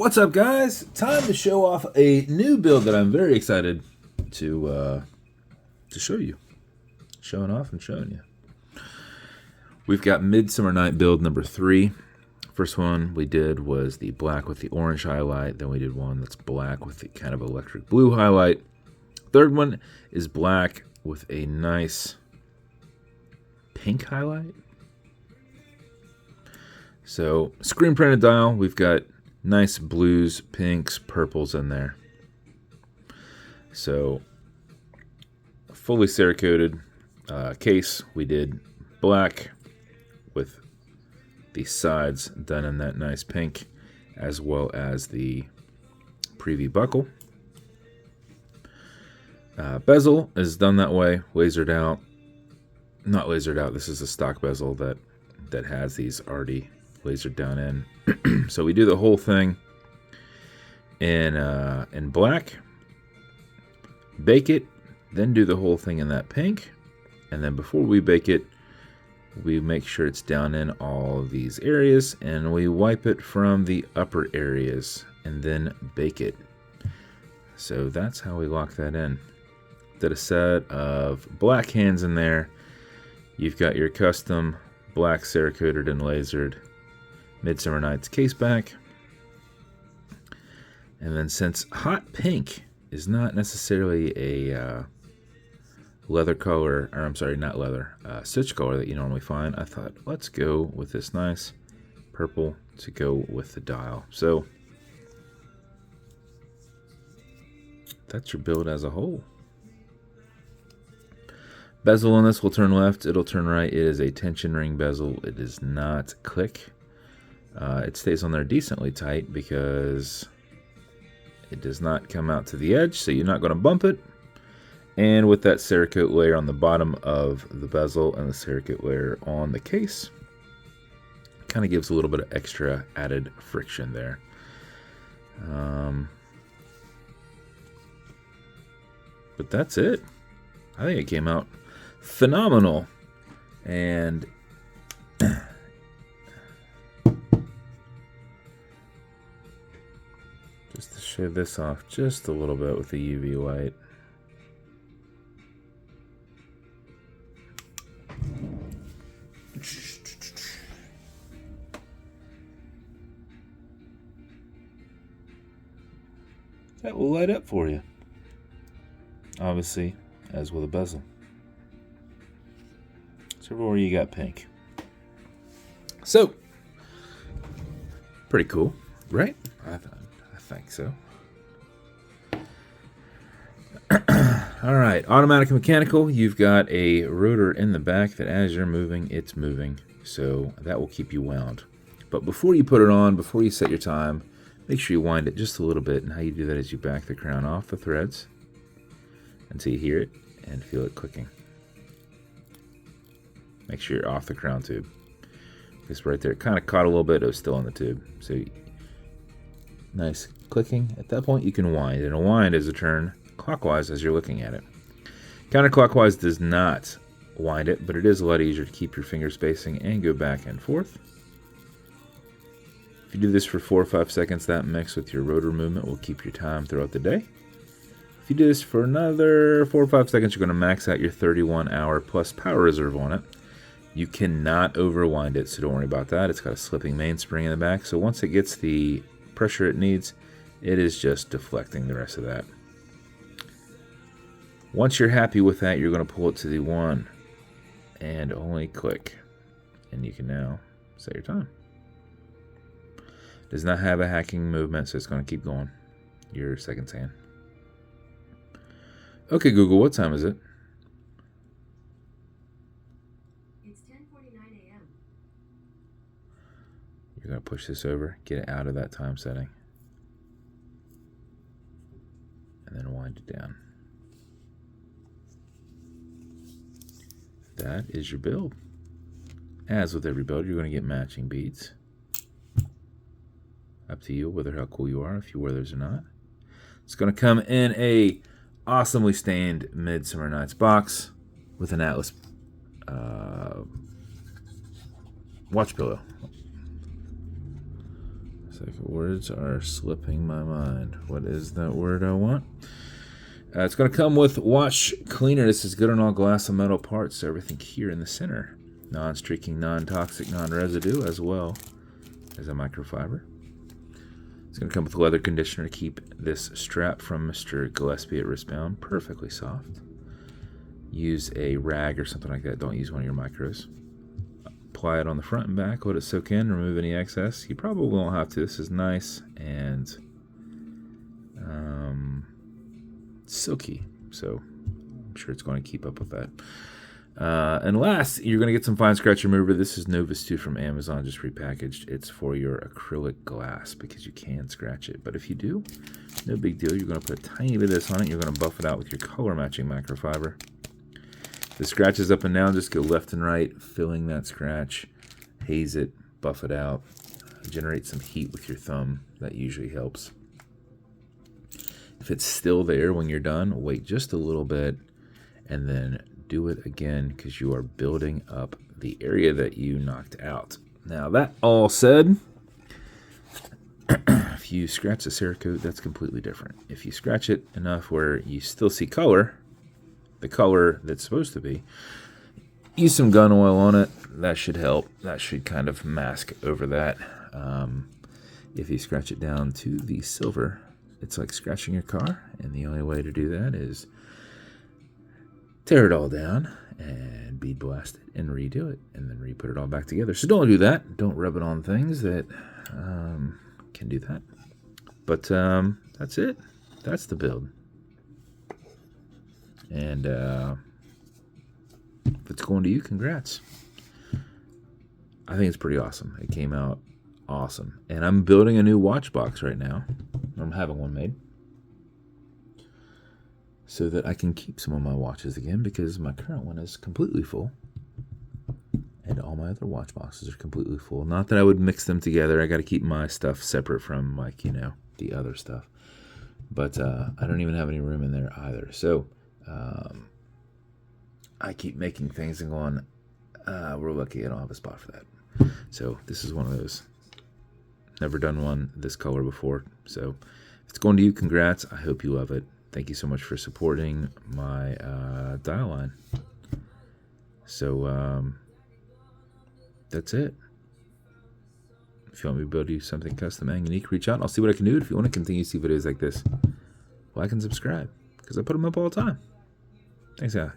What's up, guys? Time to show off a new build that I'm very excited to show you. Showing off and showing you. We've got Midsummer Night build number 3. First one we did was the black with the orange highlight. Then we did one that's black with the kind of electric blue highlight. Third one is black with a nice pink highlight. So, screen printed dial, we've got nice blues, pinks, purples in there. So, fully cerakoted case, we did black with the sides done in that nice pink, as well as the preview buckle. Bezel is done that way, lasered out. Not lasered out, this is a stock bezel that has these already lasered down in. So we do the whole thing in black, bake it, then do the whole thing in that pink, and then before we bake it, we make sure it's down in all of these areas, and we wipe it from the upper areas, and then bake it. So that's how we lock that in. Did a set of black hands in there. You've got your custom black cerakoted and lasered Midsummer Night's caseback. And then since hot pink is not necessarily a leather color, or I'm sorry, not leather, stitch color that you normally find, I thought, let's go with this nice purple to go with the dial. So that's your build as a whole. Bezel on this will turn left, it'll turn right. It is a tension ring bezel. It does not click. It stays on there decently tight because it does not come out to the edge, so you're not going to bump it. And with that Cerakote layer on the bottom of the bezel and the Cerakote layer on the case, kind of gives a little bit of extra added friction there. But that's it. I think it came out phenomenal. And just to show this off just a little bit with the UV light. That will light up for you. Obviously, as with a bezel. So everywhere you got pink. So, pretty cool, right? I think so. All right, automatic and mechanical. You've got a rotor in the back that as you're moving, it's moving. So that will keep you wound. But before you put it on, before you set your time, make sure you wind it just a little bit. And how you do that is you back the crown off the threads until you hear it and feel it clicking. Make sure you're off the crown tube. This right there, it kind of caught a little bit, it was still on the tube. So nice clicking. At that point you can wind, and a wind is a turn clockwise as you're looking at it. Counterclockwise does not wind it, but it is a lot easier to keep your finger spacing and go back and forth. If you do this for 4 or 5 seconds, that mixed with your rotor movement will keep your time throughout the day. If you do this for another 4 or 5 seconds, you're going to max out your 31-hour plus power reserve on it. You cannot overwind it, so don't worry about that. It's got a slipping mainspring in the back, so once it gets the pressure it needs, it is just deflecting the rest of that. Once you're happy with that, you're going to pull it to the one and only click, and you can now set your time. It does not have a hacking movement, so it's going to keep going. Your seconds hand. Okay, Google, what time is it? It's 10:49 a.m. You're going to push this over, get it out of that time setting, and then wind it down. That is your build. As with every build, you're going to get matching beads. Up to you whether how cool you are, if you wear those or not. It's going to come in a awesomely stained Midsummer Night's box with an Atlas watch pillow. Words are slipping my mind. What is that word I want? It's going to come with wash cleaner. This is good on all glass and metal parts. So everything here in the center. Non-streaking, non-toxic, non-residue, as well as a microfiber. It's going to come with leather conditioner to keep this strap from Mr. Gillespie at wristbound perfectly soft. Use a rag or something like that. Don't use one of your micros. Apply it on the front and back. Let it soak in. Remove any excess. You probably won't have to. This is nice and silky. So I'm sure it's going to keep up with that. And last, you're going to get some fine scratch remover. This is Novus 2 from Amazon, just repackaged. It's for your acrylic glass because you can scratch it. But if you do, no big deal. You're going to put a tiny bit of this on it. You're going to buff it out with your color matching microfiber. If the scratches up and down, just go left and right, filling that scratch, haze it, buff it out, generate some heat with your thumb. That usually helps. If it's still there when you're done, wait just a little bit and then do it again because you are building up the area that you knocked out. Now that all said, if you scratch the cerakote, that's completely different. If you scratch it enough where you still see color, the color that's supposed to be, use some gun oil on it. That should help. That should kind of mask over that. If you scratch it down to the silver, it's like scratching your car, and the only way to do that is tear it all down and bead blast it and redo it and then re-put it all back together. So don't do that. Don't rub it on things that can do that. But that's it. That's the build. And if it's going to you, congrats. I think it's pretty awesome. It came out awesome. And I'm building a new watch box right now. I'm having one made so that I can keep some of my watches again because my current one is completely full. And all my other watch boxes are completely full. Not that I would mix them together. I got to keep my stuff separate from, like, you know, the other stuff. But I don't even have any room in there either. So I keep making things and going, we're lucky I don't have a spot for that. So this is one of those. Never done one this color before. So if it's going to you, congrats. I hope you love it. Thank you so much for supporting my dial line. So that's it. If you want me to build you something custom and unique, reach out. I'll see what I can do. If you want to continue to see videos like this, like and subscribe because I put them up all the time. Thanks, guys.